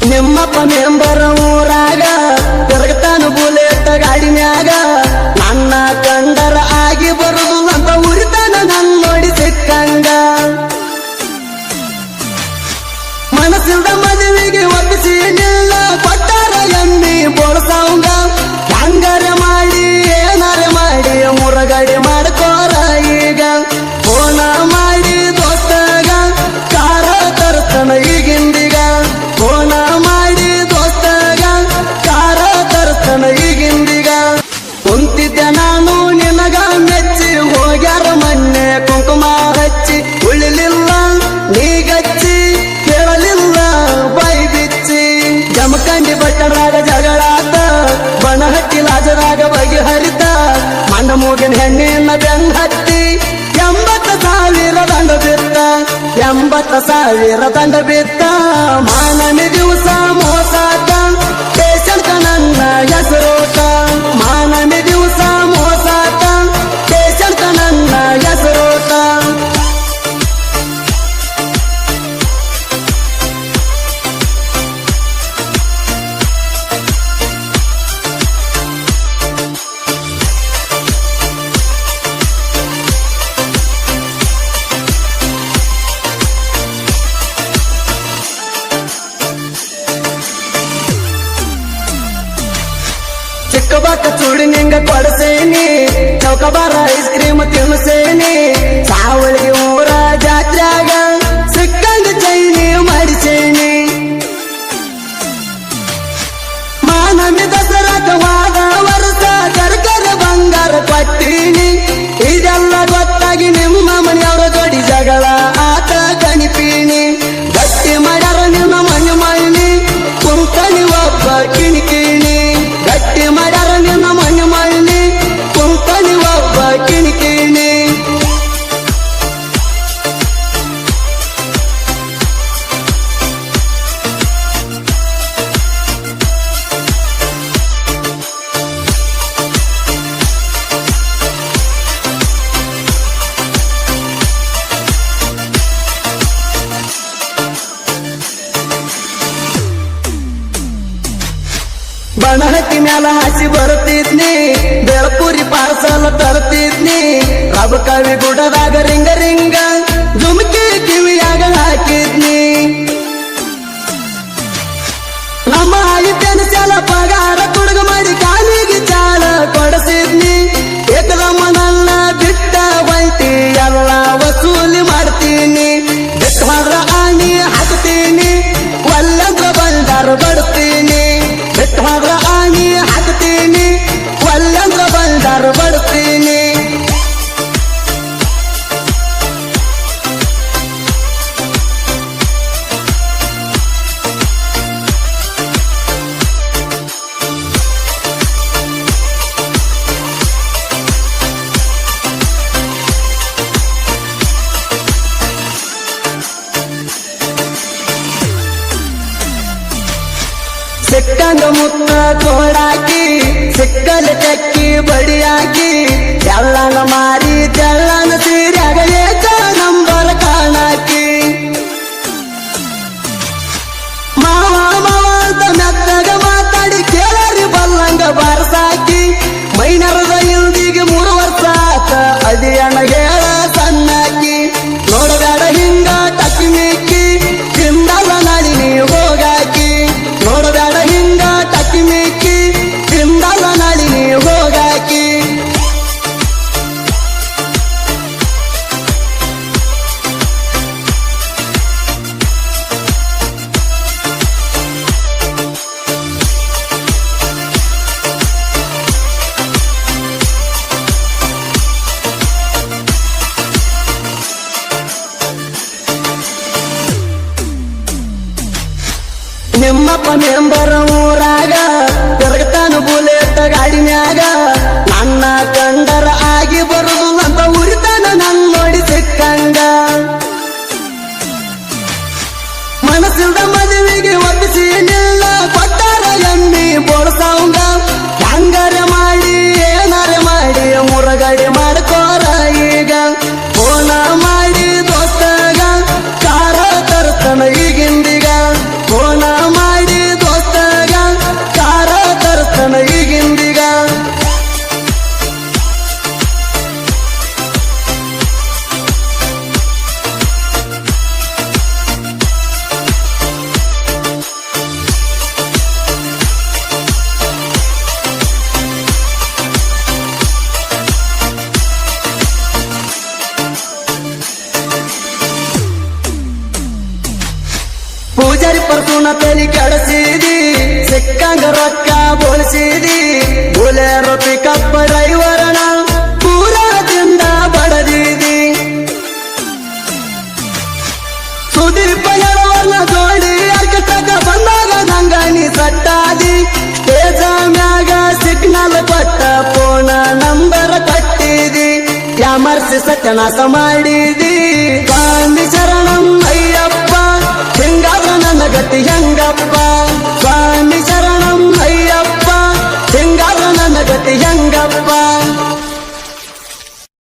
ನಿಮ್ಮಪ್ಪ ಮೆಂಬರ ಊರಾಗ ತಿರುಗತಾನ ಬುಲೆಟ್ ಗಾಡಿ ಮ್ಯಾಗ ನನ್ನ ಕಂಡರ ಆಗಿ ಬರುದು ಅಂತ ಉರಿತಾನ ನನ್ ನೋಡಿ ಸಿಕ್ಕಂಗ ಮನಸ್ಸಿಲ್ದ ಮದುವೆಗೆ ಒಪ್ಪಿಸಿ ನಿಲ್ಲ ಕೊಟ್ಟಾರ ಎಮ್ಮಿ ಬೋಳ್ಸಂಗ ಹಂಗಾರೆ ಮಾಡಿ ಏನಾರೆ ಮಾಡಿ ಮುರಗಡೆ ಮಾಡ್ಕೋರ ಈಗ ಫೋನ ಮಾಡಿ ದೋಸ್ತಗ ಕಾರ ತರ್ತನ ಈಗಿಂದೀಗ ಫೋನ ಮಾಡಿ ದೋಸ್ತಗ ಕಾರ ತರ್ತನ ಈಗಿಂದೀಗ ಕುಂತಿದ್ದೆ ನಾನು ನಿನಗ ಮೆಚ್ಚಿ ಹೋಗ್ಯಾರ ಮೊನ್ನೆ ಕುಂಕುಮ ಹಚ್ಚಿ ಉಳಿಲಿಲ್ಲ ನೀಗಚ್ಚಿ ಕೇಳಲಿಲ್ಲ ಬೈ ಬಿಚ್ಚಿ ಜಮಖಂಡಿ ಬಟ್ಟರಾಗ ಜಗಳಾತ ಬನಹಟ್ಟಿ ಲಾಜರಾಗ ಬಗೆಹರಿತ ಮಣ್ಣ ಮೂಗಿನ ಹೆಣ್ಣಿನ ಬೆನ್ನ ಹತ್ತಿ 80,000 ದಂಡ ಬಿತ್ತ 80,000 ದಂಡ ಬಿತ್ತ ಮಾನನಿ ದಿವಸ ಮೋಸಾತ ಪೇಷಂಟ್ ನನ್ನ ಹೆಸರೋಟ ಮಾನನಿ ದಿವಸ ಮೋಸಾತ ಪೇಷಂಟ್ ನನ್ನ ಹೆಸರೋಟ ಚಿಕ್ಕಬಾಕ ಚೂಡಿ ನಿಂಗ ಕೊಡಸೇನಿ ಚೌಕಬಾರ ಐಸ್ ಕ್ರೀಮ್ ತಿನ್ಸೇನಿ ಸಾವಳಿಗೆ ಊರ ಜಾತ್ರ್ಯಾಗ ಸಿಕ್ಕಂಗ ಚೈನಿ ಮಾಡಿಸೇನಿ ಮಾನಮಿ ದಸರಾಕವಾದ ವರ್ಷ ಕರ್ಕರ ಬಂಗಾರ ಕೊಟ್ಟೀನಿ ಇದೆಲ್ಲ ಗೊತ್ತಾಗಿ ನಿಮ್ಮ ಮನೆಯವರ ಜೋಡಿ ಜಗಳ ಆತ ಕಣಿಪೀನಿ ಗಟ್ಟಿ ಮಾಡ್ಯಾರ ನಿಮ್ಮ ಮನೆ ಮೈನಿ ಕುಂಕಣಿ ಒಬ್ಬ ಕಿಣಿಕಿಣಿ ಗಟ್ಟಿ ಮಾಡ್ಯಾರ ನಿನ್ನ ಮನೆ ಮೈನಿ ಕುಂಕಣಿ ಒಬ್ಬ ಕಿಣಿಕಿಣಿ ಬನಹಟ್ಟಿ ಮ್ಯಾಲ ಹಾಸಿ ಬರ್ತಿದ್ನಿ ಬೆಳಪುರಿ ಪಾರ್ಸಲ್ ತರ್ತಿದ್ನಿ ರಬಕವಿ ಗುಡದಾಗ ರಿಂಗ ರಿಂಗ ಜುಮ್ಕಿ ಕಿವಿಯಾಗ ಹಾಕಿದ್ನಿ ನಮ್ಮ ಐತನ ಚಾಲ ಪಗಾರ ಕುಡುಗ ಮಾಡಿ ಕಾಲಿಗೆ ಚಾಲ ಕೊಡಿಸಿದ್ನಿ ಏಕದಮ್ಮ ನನ್ನ ಬಿಟ್ಟ ಬೈತಿ ಎಲ್ಲ ವಸೂಲಿ ಮಾಡ್ತೀನಿ ಬಿಟ್ಟು ಹೋದ್ರ ಆಣಿ ಹಾಕ್ತೀನಿ ಒಲ್ಲಂದ್ರ ಬಂದಾರ ಬಡ್ತೀನಿ ಬಿಟ್ಟು ಹೋದ್ರ ಆಣಿ ಹಾಕ್ತೀನಿ ಒಲ್ಲಂದ್ರ ಬಂದಾರ ಬಡ್ತೀನಿ ಸಿಕ್ಕಂಗ ಮುತ್ತ ತೋಡಾಕಿ ಸಿಕ್ಕಲ ಚಕ್ಕಿ ಬಡಿಯಾಕಿ ಎಲ್ಲನ ಮಾರಿ ತೆಳ್ಳನ ಸೀರ್ಯಾಗ ಏಕ ನಂಬರ್ ಕಾಣಾಕಿ ಮಾವ ಮಾವ ಅಂತ ಮೆತ್ತಗ ಮಾತಾಡಿ ಕೇಳರಿ ಬಲ್ಲಂಗ ಬಾರಸಾಕಿ ಮೈನರದ ಇಲ್ದಿಗೆ 3 ವರ್ಷ ಆತ ಅದಿಯಣ ಹೇಳ ಸಣ್ಣಾಕಿ ನೋಡಬೇಡ ಹಿಂಗ ಟಕ್ಕಿ ಮಿಕ್ಕಿ ತಿಂದಲ್ಲ ನಾಡಿ ನೀ ಹೋಗಾಕಿ ನೋಡಬೇಡ ಹಿಂಗ ಟಕ್ಕಿ ಮಿಕ್ಕಿ ತಿಂದಲ್ಲ ನಾಡಿ ನೀ ಹೋಗಾಕಿ ನಿಮ್ಮಪ್ಪ ಮೆಂಬರ ಊರಾಗ ತಿರುಗತಾನ ಬುಲೆಟ್ ಗಾಡಿ ಮ್ಯಾಗ ನನ್ನ ಕಂಡರ ಆಗಿ ಬರುದು ಅಂತ ಉರಿತಾನ ನನ್ ನೋಡಿ ಸಿಕ್ಕಂಗ ಮನಸ್ಸಿಲ್ದ ಮದುವೆಗೆ ಒಪ್ಪಿಸಿ ನಿಲ್ಲ ಕೊಟ್ಟಾರ ಎಮ್ಮಿ ಬೋಳ್ಸಂಗ ಹಂಗಾರೆ ಮಾಡಿ ಏನಾರೆ ಮಾಡಿ ಮುರಗಡೆ ಮಾಡ್ಕೋರ ಈಗ ಫೋನ ಮಾಡಿ ದೋಸ್ತಗ ಕಾರ ತರ್ತನ ಈಗಿಂದೀಗ ಫೋನ ಮಾಡಿ ಸುಣ ತಲೆ ಕೆಡಿಸಿದಿ ಸಿಕ್ಕಂಗ ರೊಕ್ಕ ಬೋಳಿಸಿದಿ ಬುಲೆರೋ ಪಿಕಪ್ ಡ್ರೈವರನ ಪೂರದಿಂದ ಬಡದಿದಿ ಸುದೀಪ ಹೇಳುವನ್ನ ಜೋಡಿ ಅರ್ಕಟಕ ಬಂದಾಗ ನಂಗಣಿ ಸಟ್ಟಾದಿ ಸ್ಟೇಜ ಮ್ಯಾಗ ಸಿಗ್ನಲ್ ಕೊಟ್ಟ ಫೋನ ನಂಬರ್ ಕಟ್ಟಿದಿ ಯಾಮರ್ಸಿ ಸತ್ಯನಾಶ ಮಾಡಿದಿ ಸ್ವಾಮಿ ಶರಣಂ ಅಯ್ಯಪ್ಪ ಹಿಂಗಾದ ನನ್ನ ಗತಿ ಹೆಂಗಪ್ಪ